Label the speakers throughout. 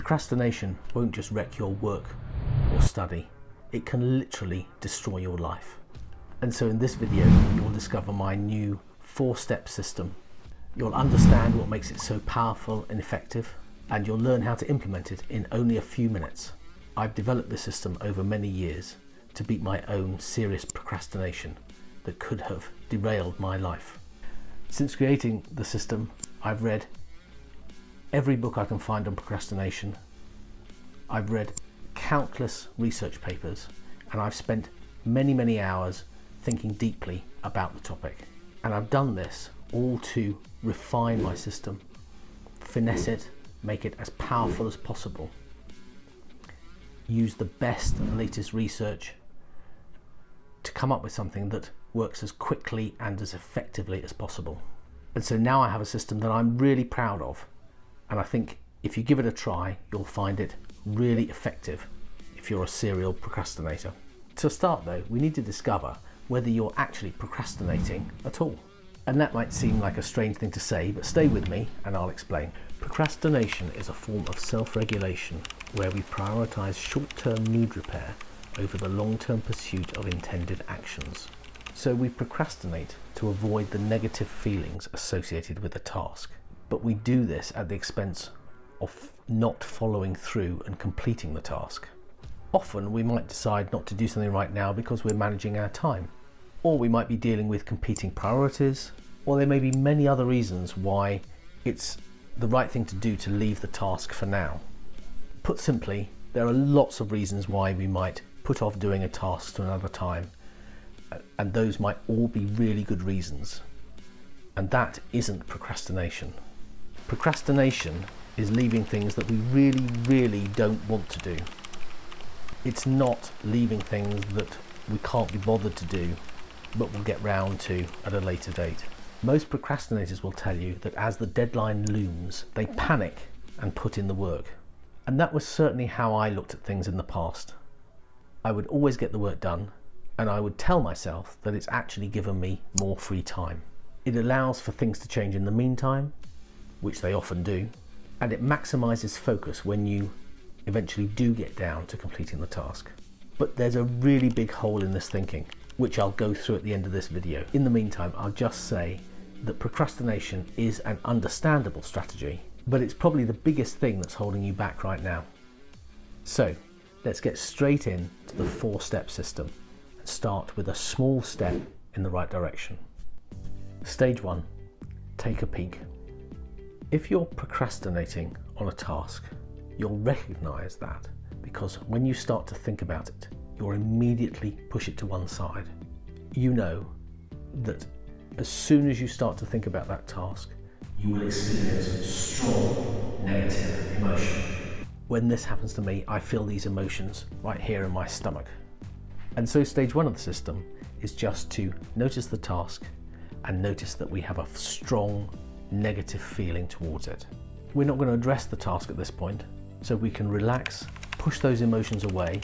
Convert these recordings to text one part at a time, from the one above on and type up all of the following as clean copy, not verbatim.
Speaker 1: Procrastination won't just wreck your work or study, it can literally destroy your life. And so in this video, you'll discover my new 4-step system. You'll understand what makes it so powerful and effective, and you'll learn how to implement it in only a few minutes. I've developed this system over many years to beat my own serious procrastination that could have derailed my life. Since creating the system, I've read every book I can find on procrastination. I've read countless research papers, and I've spent many hours thinking deeply about the topic. And I've done this all to refine my system, finesse it, make it as powerful as possible, use the best and latest research to come up with something that works as quickly and as effectively as possible. And so now I have a system that I'm really proud of, and I think if you give it a try, you'll find it really effective if you're a serial procrastinator. To start though, we need to discover whether you're actually procrastinating at all. And that might seem like a strange thing to say, but stay with me and I'll explain. Procrastination is a form of self-regulation where we prioritise short-term need repair over the long-term pursuit of intended actions. So we procrastinate to avoid the negative feelings associated with a task, but we do this at the expense of not following through and completing the task. Often we might decide not to do something right now because we're managing our time, or we might be dealing with competing priorities, or there may be many other reasons why it's the right thing to do to leave the task for now. Put simply, there are lots of reasons why we might put off doing a task to another time, and those might all be really good reasons. And that isn't procrastination. Procrastination is leaving things that we really don't want to do. It's not leaving things that we can't be bothered to do, but we'll get round to at a later date. Most procrastinators will tell you that as the deadline looms, they panic and put in the work. And that was certainly how I looked at things in the past. I would always get the work done, and I would tell myself that it's actually given me more free time. It allows for things to change in the meantime, which they often do, and it maximizes focus when you eventually do get down to completing the task. But there's a really big hole in this thinking, which I'll go through at the end of this video. In the meantime, I'll just say that procrastination is an understandable strategy, but it's probably the biggest thing that's holding you back right now. So let's get straight in to the 4-step system and start with a small step in the right direction. Stage 1, take a peek. If you're procrastinating on a task, you'll recognize that because when you start to think about it, you'll immediately push it to one side. You know that as soon as you start to think about that task, you will experience strong negative emotion. When this happens to me, I feel these emotions right here in my stomach. And so stage 1 of the system is just to notice the task and notice that we have a strong negative feeling towards it. We're not going to address the task at this point, so we can relax, push those emotions away,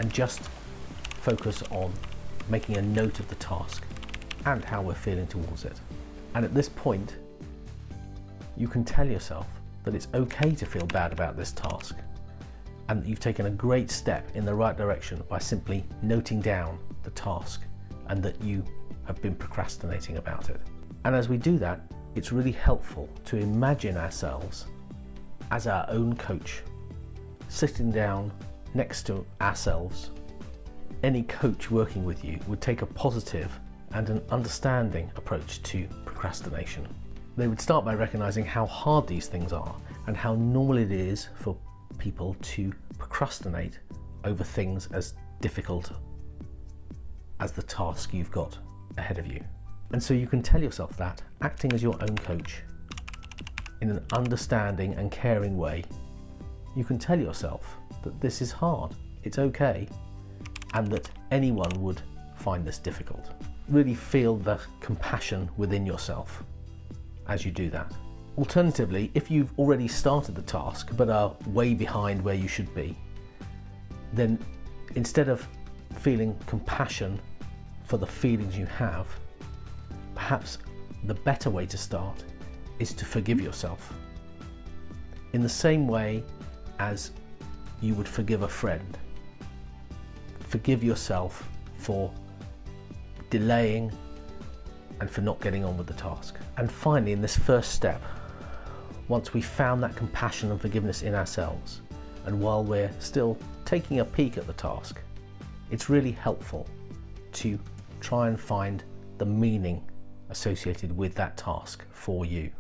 Speaker 1: and just focus on making a note of the task and how we're feeling towards it. And at this point, you can tell yourself that it's okay to feel bad about this task, and that you've taken a great step in the right direction by simply noting down the task and that you have been procrastinating about it. And as we do that, it's really helpful to imagine ourselves as our own coach, sitting down next to ourselves. Any coach working with you would take a positive and an understanding approach to procrastination. They would start by recognizing how hard these things are and how normal it is for people to procrastinate over things as difficult as the task you've got ahead of you. And so you can tell yourself that, acting as your own coach, in an understanding and caring way, you can tell yourself that this is hard, it's okay, and that anyone would find this difficult. Really feel the compassion within yourself as you do that. Alternatively, if you've already started the task but are way behind where you should be, then instead of feeling compassion for the feelings you have, perhaps the better way to start is to forgive yourself. In the same way as you would forgive a friend. Forgive yourself for delaying and for not getting on with the task. And finally, in this first step, once we've found that compassion and forgiveness in ourselves, and while we're still taking a peek at the task, it's really helpful to try and find the meaning associated with that task for you.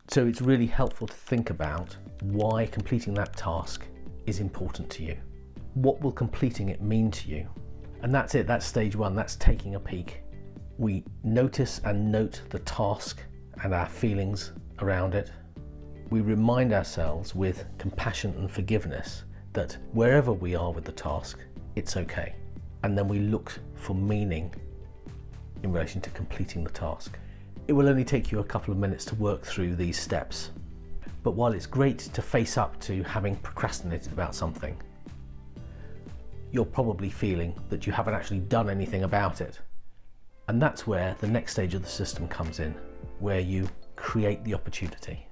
Speaker 1: So it's really helpful to think about why completing that task is important to you. What will completing it mean to you? And that's it, that's stage one, that's taking a peek. We notice and note the task and our feelings around it. We remind ourselves with compassion and forgiveness that wherever we are with the task, it's okay. And then we look for meaning in relation to completing the task. It will only take you a couple of minutes to work through these steps. But while it's great to face up to having procrastinated about something, you're probably feeling that you haven't actually done anything about it. And that's where the next stage of the system comes in, where you create the opportunity.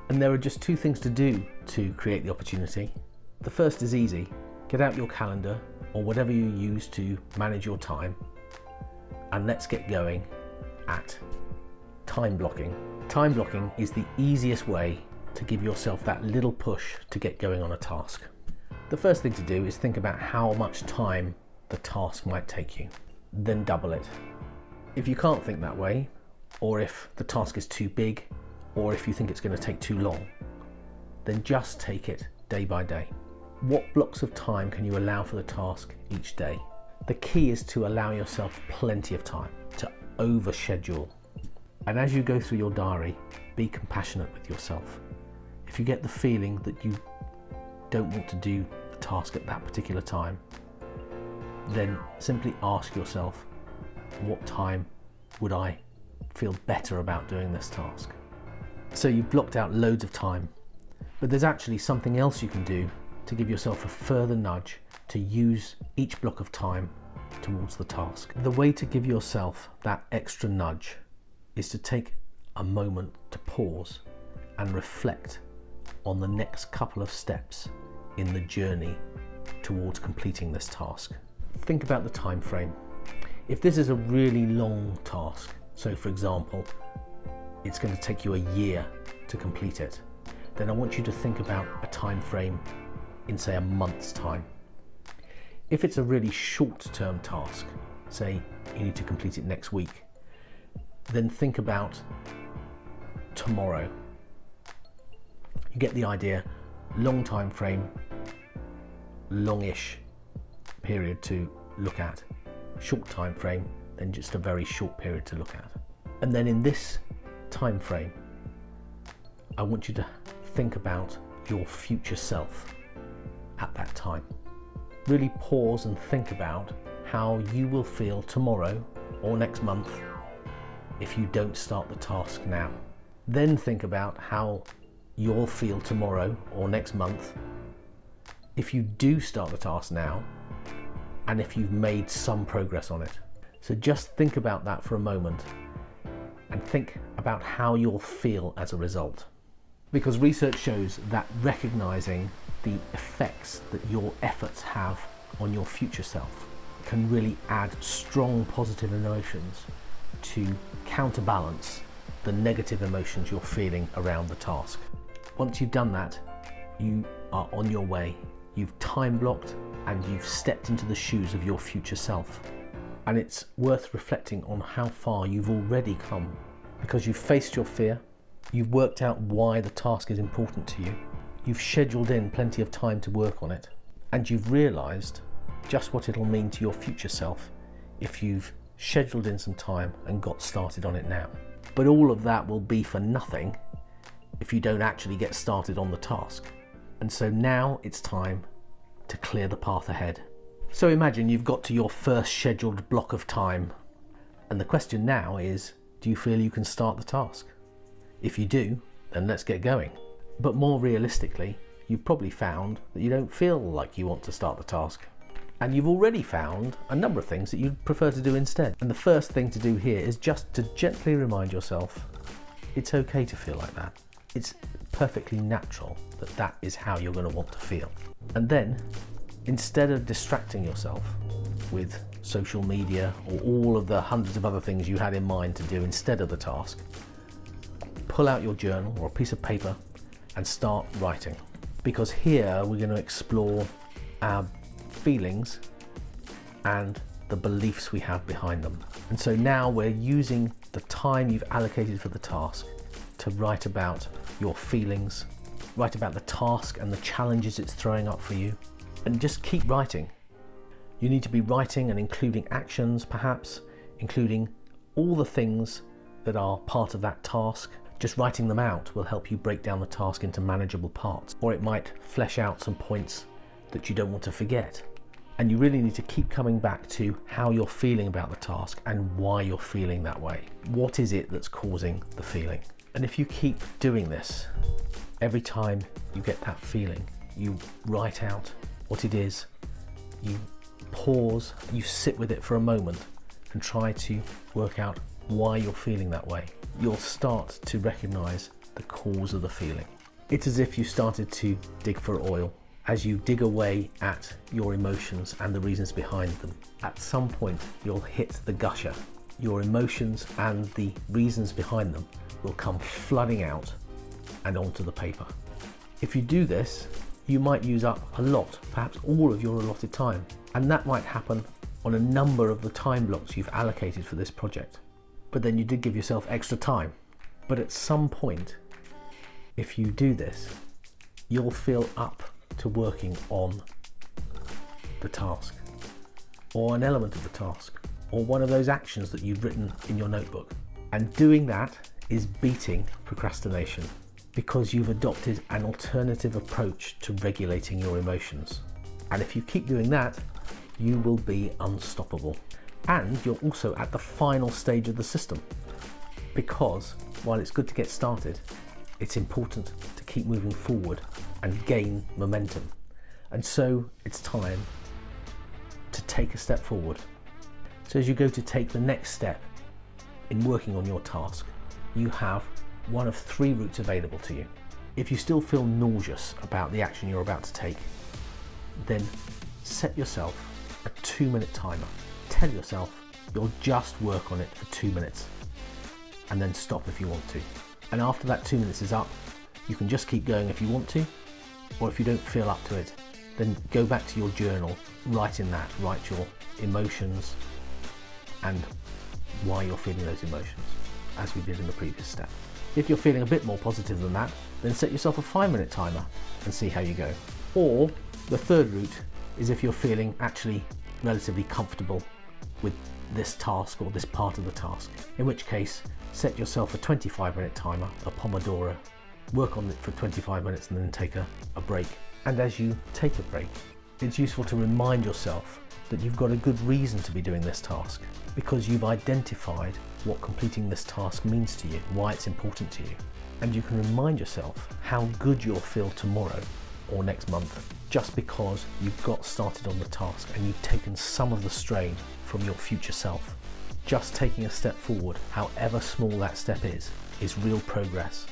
Speaker 1: And there are just two things to do to create the opportunity. The first is easy. Get out your calendar or whatever you use to manage your time, and let's get going at time blocking. Time blocking is the easiest way to give yourself that little push to get going on a task. The first thing to do is think about how much time the task might take you, then double it. If you can't think that way, or if the task is too big, or if you think it's going to take too long, then just take it day by day. What blocks of time can you allow for the task each day? The key is to allow yourself plenty of time, to overschedule. And as you go through your diary, be compassionate with yourself. If you get the feeling that you don't want to do the task at that particular time, then simply ask yourself, what time would I feel better about doing this task? So you've blocked out loads of time, but there's actually something else you can do to give yourself a further nudge to use each block of time towards the task. The way to give yourself that extra nudge is to take a moment to pause and reflect on the next couple of steps in the journey towards completing this task. Think about the time frame. If this is a really long task, so for example, it's going to take you a year to complete it, then I want you to think about a time frame in, say, a month's time. If it's a really short-term task, say you need to complete it next week, then think about tomorrow. You get the idea. Long time frame, longish period to look at. Short time frame, then just a very short period to look at. And then in this time frame, I want you to think about your future self at that time. Really pause and think about how you will feel tomorrow or next month if you don't start the task now. Then think about how you'll feel tomorrow or next month if you do start the task now, and if you've made some progress on it. So just think about that for a moment and think about how you'll feel as a result. Because research shows that recognizing the effects that your efforts have on your future self can really add strong positive emotions to counterbalance the negative emotions you're feeling around the task. Once you've done that, you are on your way. You've time blocked and you've stepped into the shoes of your future self. And it's worth reflecting on how far you've already come, because you've faced your fear, you've worked out why the task is important to you, you've scheduled in plenty of time to work on it, and you've realised just what it'll mean to your future self if you've scheduled in some time and got started on it now. But all of that will be for nothing if you don't actually get started on the task. And so now it's time to clear the path ahead. So imagine you've got to your first scheduled block of time, and the question now is, do you feel you can start the task? If you do, then let's get going. But more realistically, you've probably found that you don't feel like you want to start the task. And you've already found a number of things that you'd prefer to do instead. And the first thing to do here is just to gently remind yourself, it's okay to feel like that. It's perfectly natural that that is how you're going to want to feel. And then, instead of distracting yourself with social media or all of the hundreds of other things you had in mind to do instead of the task, pull out your journal or a piece of paper and start writing. Because here we're going to explore our feelings and the beliefs we have behind them. And so now we're using the time you've allocated for the task to write about your feelings, write about the task and the challenges it's throwing up for you, and just keep writing. You need to be writing and including actions, perhaps, including all the things that are part of that task. Just writing them out will help you break down the task into manageable parts, or it might flesh out some points that you don't want to forget. And you really need to keep coming back to how you're feeling about the task and why you're feeling that way. What is it that's causing the feeling? And if you keep doing this, every time you get that feeling, you write out what it is, you pause, you sit with it for a moment and try to work out why you're feeling that way. You'll start to recognize the cause of the feeling. It's as if you started to dig for oil. As you dig away at your emotions and the reasons behind them, at some point you'll hit the gusher. Your emotions and the reasons behind them will come flooding out and onto the paper. If you do this, you might use up a lot, perhaps all of your allotted time. And that might happen on a number of the time blocks you've allocated for this project. But then you did give yourself extra time. But at some point, if you do this, you'll feel up to working on the task, or an element of the task, or one of those actions that you've written in your notebook. And doing that is beating procrastination, because you've adopted an alternative approach to regulating your emotions. And if you keep doing that, you will be unstoppable. And you're also at the final stage of the system, because while it's good to get started, it's important to keep moving forward and gain momentum. And so it's time to take a step forward. So as you go to take the next step in working on your task, you have one of three routes available to you. If you still feel nauseous about the action you're about to take, then set yourself a 2-minute timer. Tell yourself you'll just work on it for 2 minutes and then stop if you want to. And after that 2 minutes is up, you can just keep going if you want to, or if you don't feel up to it, then go back to your journal, write in that, write your emotions and why you're feeling those emotions, as we did in the previous step. If you're feeling a bit more positive than that, then set yourself a 5-minute timer and see how you go. Or the third route is if you're feeling actually relatively comfortable with this task or this part of the task, in which case set yourself a 25-minute timer, a Pomodoro, work on it for 25 minutes and then take a break. And as you take a break, it's useful to remind yourself that you've got a good reason to be doing this task, because you've identified what completing this task means to you, why it's important to you. And you can remind yourself how good you'll feel tomorrow or next month, just because you've got started on the task and you've taken some of the strain from your future self. Just taking a step forward, however small that step is real progress,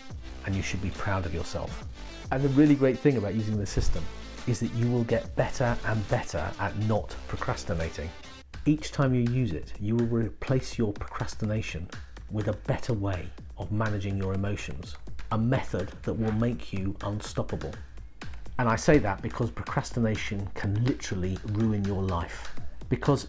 Speaker 1: and you should be proud of yourself. And the really great thing about using this system is that you will get better and better at not procrastinating. Each time you use it, you will replace your procrastination with a better way of managing your emotions, a method that will make you unstoppable. And I say that because procrastination can literally ruin your life. Because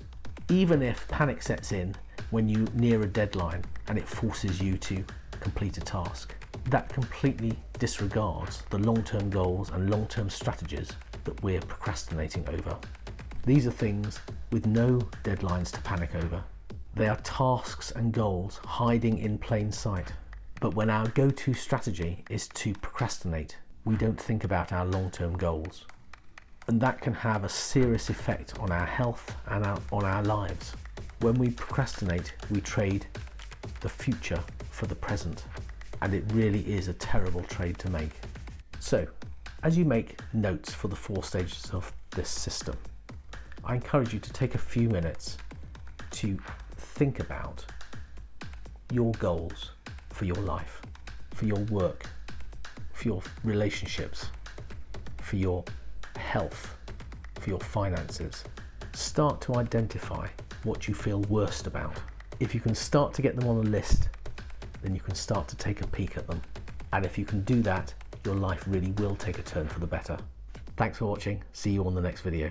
Speaker 1: even if panic sets in when you near a deadline and it forces you to complete a task, that completely disregards the long-term goals and long-term strategies that we're procrastinating over. These are things with no deadlines to panic over. They are tasks and goals hiding in plain sight. But when our go-to strategy is to procrastinate, we don't think about our long-term goals. And that can have a serious effect on our health and on our lives. When we procrastinate, we trade the future for the present. And it really is a terrible trade to make. So, as you make notes for the 4 stages of this system, I encourage you to take a few minutes to think about your goals for your life, for your work, for your relationships, for your health, for your finances. Start to identify what you feel worst about. If you can start to get them on a list, then you can start to take a peek at them. And if you can do that, your life really will take a turn for the better. Thanks for watching. See you on the next video.